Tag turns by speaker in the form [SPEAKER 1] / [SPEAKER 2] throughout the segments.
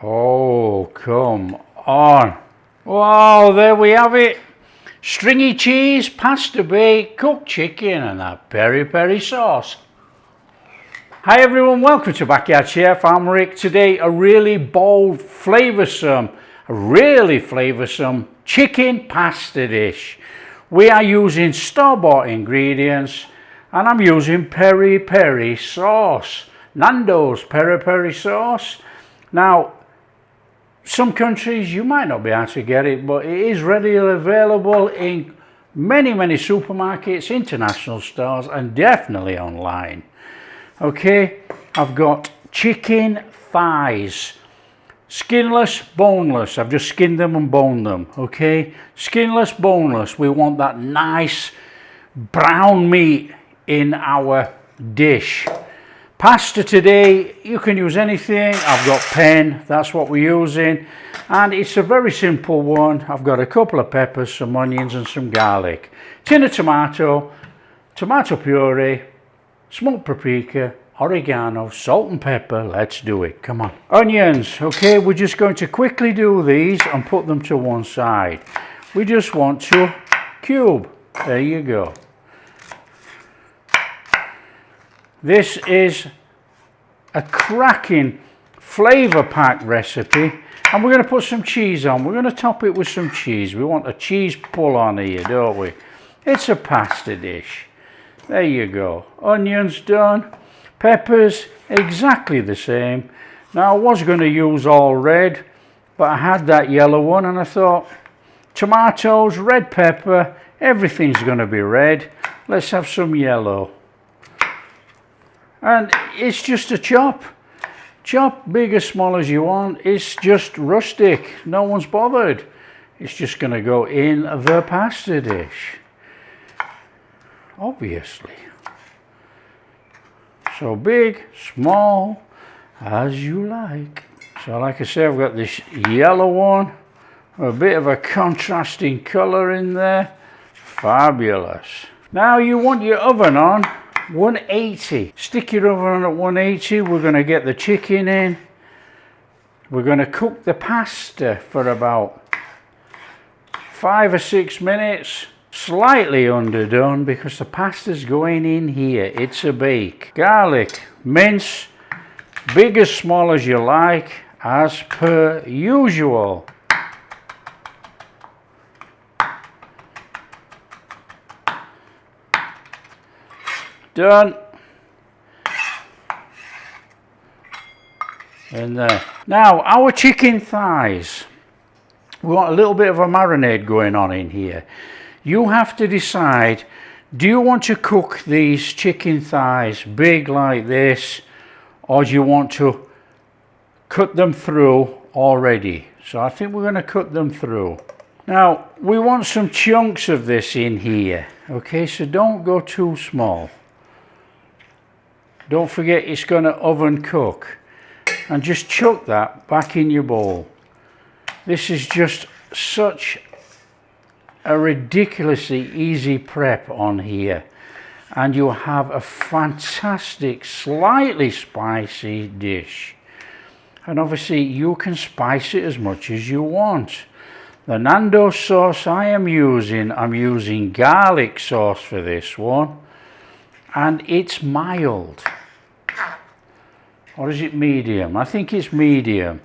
[SPEAKER 1] Oh, come on. Wow, there we have it. Stringy cheese, pasta bake, cooked chicken and that peri-peri sauce. Hi everyone, welcome to Backyard Chef. I'm Rick. Today a really bold, flavoursome chicken pasta dish. We are using store-bought ingredients and I'm using peri-peri sauce. Nando's peri-peri sauce. Now, some countries you might not be able to get it, but it is readily available in many supermarkets, international stores and definitely online. Okay, I've got chicken thighs, skinless, boneless. I've just skinned them and boned them. Okay, skinless, boneless. We want that nice brown meat in our dish. Pasta today, you can use anything. I've got pen, that's what we're using, and it's a very simple one. I've got a couple of peppers, some onions and some garlic, tin of tomato, tomato puree, smoked paprika, oregano, salt and pepper. Let's do it, come on. Onions, okay, we're just going to quickly do these and put them to one side. We just want to cube, there you go. This is a cracking flavour packed recipe, and we're going to put some cheese on. We're going to top it with some cheese. We want a cheese pull on here, don't we? It's a pasta dish. There you go. Onions done. Peppers exactly the same. Now I was going to use all red, but I had that yellow one and I thought tomatoes, red pepper, everything's going to be red. Let's have some yellow. And it's just a chop. Chop big or small as you want. It's just rustic. No one's bothered. It's just going to go in the pasta dish. Obviously. So big, small, as you like. So like I say, I've got this yellow one. A bit of a contrasting colour in there. Fabulous. Now you want your oven on 180. Stick your oven on at 180. We're going to get the chicken in. We're going to cook the pasta for about 5 or 6 minutes. Slightly underdone because the pasta's going in here. It's a bake. Garlic, mince, big as small as you like, as per usual. Done. And there. Now our chicken thighs, we want a little bit of a marinade going on in here. You have to decide, do you want to cook these chicken thighs big like this, or do you want to cut them through already? So I think we're going to cut them through. Now we want some chunks of this in here. Okay, so don't go too small. Don't forget it's going to oven cook, and just chuck that back in your bowl. This is just such a ridiculously easy prep on here, and you have a fantastic slightly spicy dish. And obviously you can spice it as much as you want. The Nando's sauce I'm using garlic sauce for this one, and it's mild. Or is it medium? I think it's medium.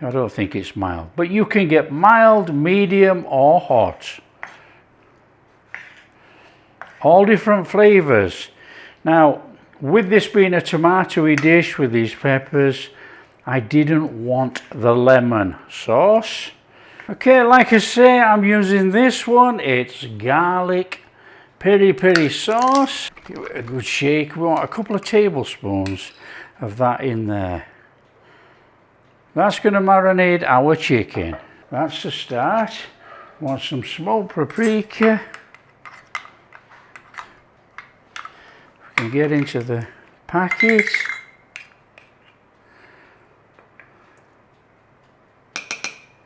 [SPEAKER 1] I don't think it's mild. But you can get mild, medium or hot. All different flavours. Now, with this being a tomatoey dish with these peppers, I didn't want the lemon sauce. Okay, like I say, I'm using this one. It's garlic peri-peri sauce. Give it a good shake. We want a couple of tablespoons of that in there. That's going to marinate our chicken. That's the start. Want some smoked paprika. We can get into the packet.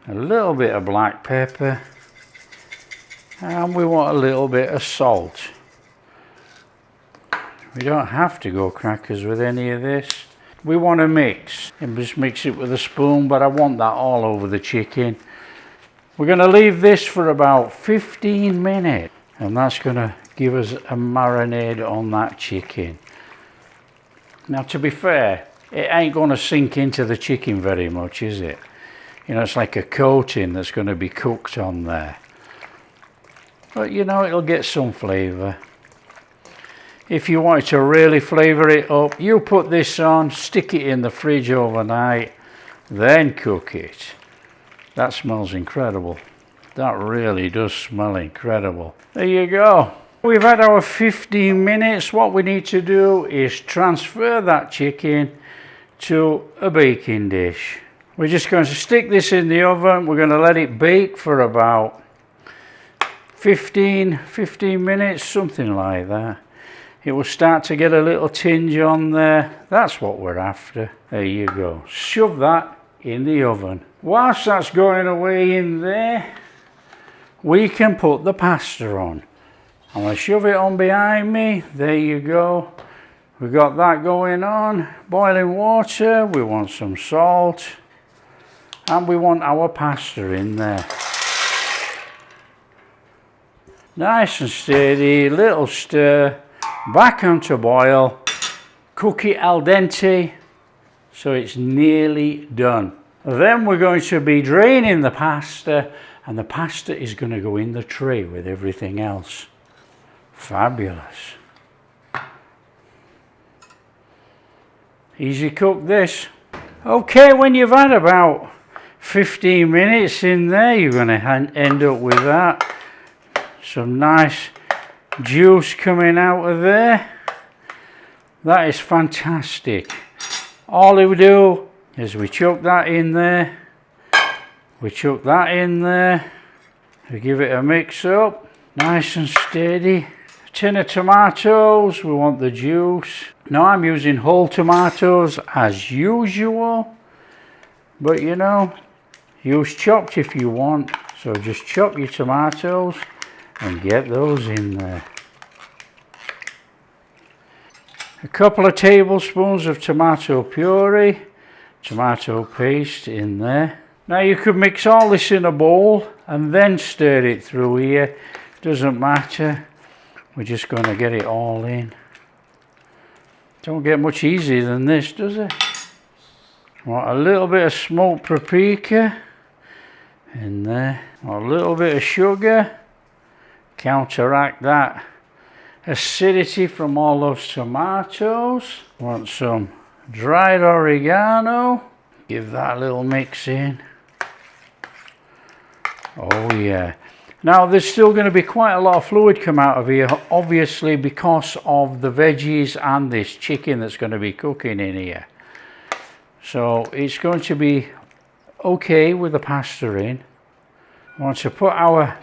[SPEAKER 1] A little bit of black pepper. And we want a little bit of salt. We don't have to go crackers with any of this. we want to mix. And just mix it with a spoon, but I want that all over the chicken. We're going to leave this for about 15 minutes. And that's going to give us a marinade on that chicken. Now, to be fair, it ain't going to sink into the chicken very much, is it? You know, it's like a coating that's going to be cooked on there. But you know, it'll get some flavour. If you wanted to really flavour it up, you put this on, stick it in the fridge overnight, then cook it. That smells incredible. That really does smell incredible. There you go. We've had our 15 minutes. What we need to do is transfer that chicken to a baking dish. We're just going to stick this in the oven. We're going to let it bake for about 15 minutes, something like that. It will start to get a little tinge on there. That's what we're after. There you go. Shove that in the oven. Whilst that's going away in there, we can put the pasta on. I'm going to shove it on behind me. There you go. We've got that going on. Boiling water. We want some salt. And we want our pasta in there. Nice and steady. Little stir. Back onto boil. Cook it al dente so it's nearly done. Then we're going to be draining the pasta, and the pasta is going to go in the tray with everything else. Fabulous. Easy cook this. Okay, when you've had about 15 minutes in there, you're going to end up with that. Some nice juice coming out of there. That is fantastic. All we do is we chuck that in there. We chuck that in there. We give it a mix up. Nice and steady. A tin of tomatoes. We want the juice. Now I'm using whole tomatoes as usual. But you know, use chopped if you want. So just chop your tomatoes and get those in there. A couple of tablespoons of tomato puree, tomato paste in there. Now you could mix all this in a bowl and then stir it through here. Doesn't matter. We're just going to get it all in. Don't get much easier than this, does it? Want a little bit of smoked paprika in there. A little bit of sugar. Counteract that acidity from all those tomatoes. Want some dried oregano. Give that a little mix in. Oh yeah. Now there's still going to be quite a lot of fluid come out of here, obviously because of the veggies and this chicken that's going to be cooking in here. So it's going to be okay with the pasta in. I want to put our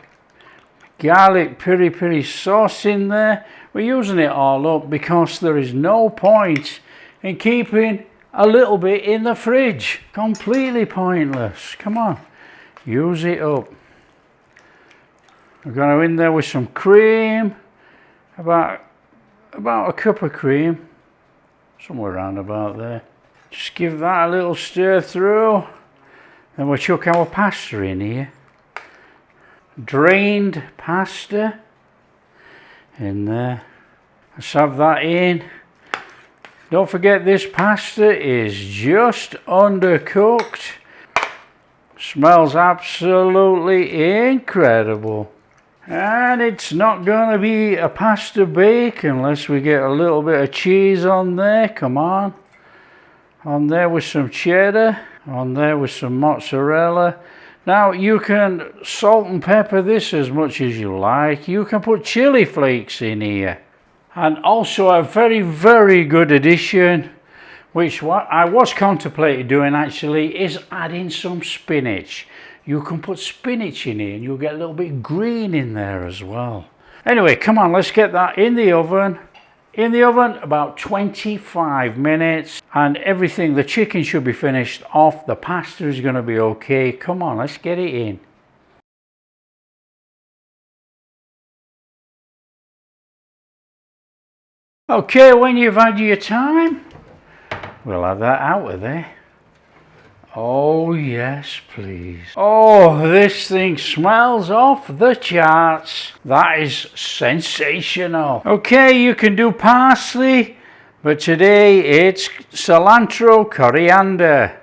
[SPEAKER 1] garlic peri-peri sauce in there. We're using it all up because there is no point in keeping a little bit in the fridge. Completely pointless. Come on, use it up. We're going to in there with some cream, about a cup of cream, somewhere around about there. Just give that a little stir through. Then we'll chuck our pasta in here. Drained pasta in there. Let's have that in. Don't forget this pasta is just undercooked. Smells absolutely incredible. And it's not going to be a pasta bake unless we get a little bit of cheese on there. Come on. On there with some cheddar. On there with some mozzarella. Now you can salt and pepper this as much as you like. You can put chili flakes in here. And also a very, very good addition, which what I was contemplating doing actually, is adding some spinach. You can put spinach in here and you'll get a little bit green in there as well. Anyway, come on, let's get that in the oven. In the oven about 25 minutes, and everything, the chicken should be finished off. The pasta is going to be okay. Come on, let's get it in. Okay, when you've had your time, We'll have that out of there. Oh yes, please. Oh, this thing smells off the charts. That is sensational. Okay, you can do parsley, but today it's cilantro, coriander.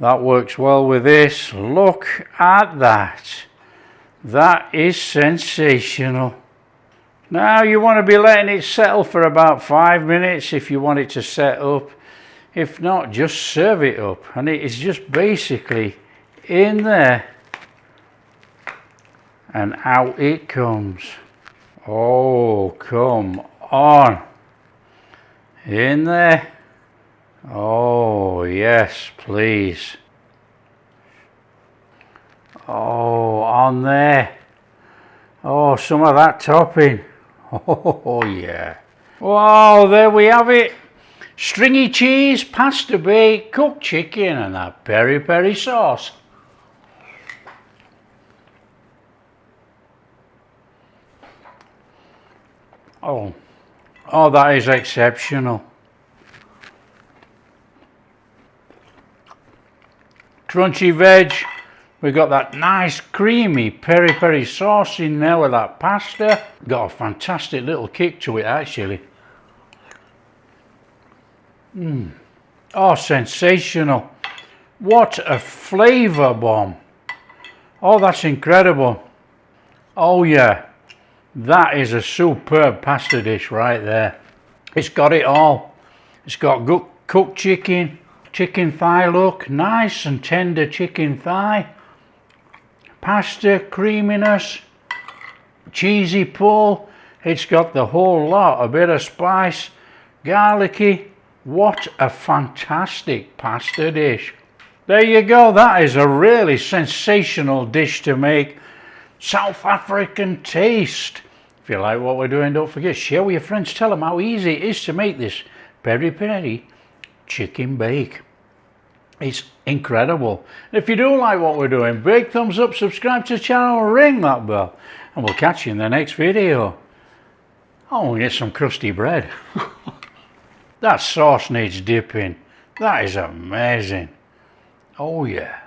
[SPEAKER 1] That works well with this. Look at that. That is sensational. Now you want to be letting it settle for about 5 minutes if you want it to set up. If not, just serve it up, and it is just basically in there and out it comes. Oh, come on. In there. Oh, yes, please. Oh, on there. Oh, some of that topping. Oh, yeah. Wow, there we have it. Stringy cheese, pasta bake, cooked chicken, and that peri-peri sauce. Oh, that is exceptional. Crunchy veg. We've got that nice creamy peri-peri sauce in there with that pasta. Got a fantastic little kick to it actually. Oh, sensational. What a flavour bomb. Oh, that's incredible. Oh yeah, that is a superb pasta dish right there. It's got it all. It's got good cooked chicken thigh, look, nice and tender chicken thigh. Pasta, creaminess, cheesy pull. It's got the whole lot, a bit of spice, garlicky. What a fantastic pasta dish. There you go, that is a really sensational dish to make. South African taste. If you like what we're doing, don't forget, share with your friends, tell them how easy it is to make this peri-peri chicken bake. It's incredible. If you do like what we're doing, big thumbs up, subscribe to the channel, ring that bell, and we'll catch you in the next video. Oh, and get some crusty bread. That sauce needs dipping. That is amazing. Oh yeah.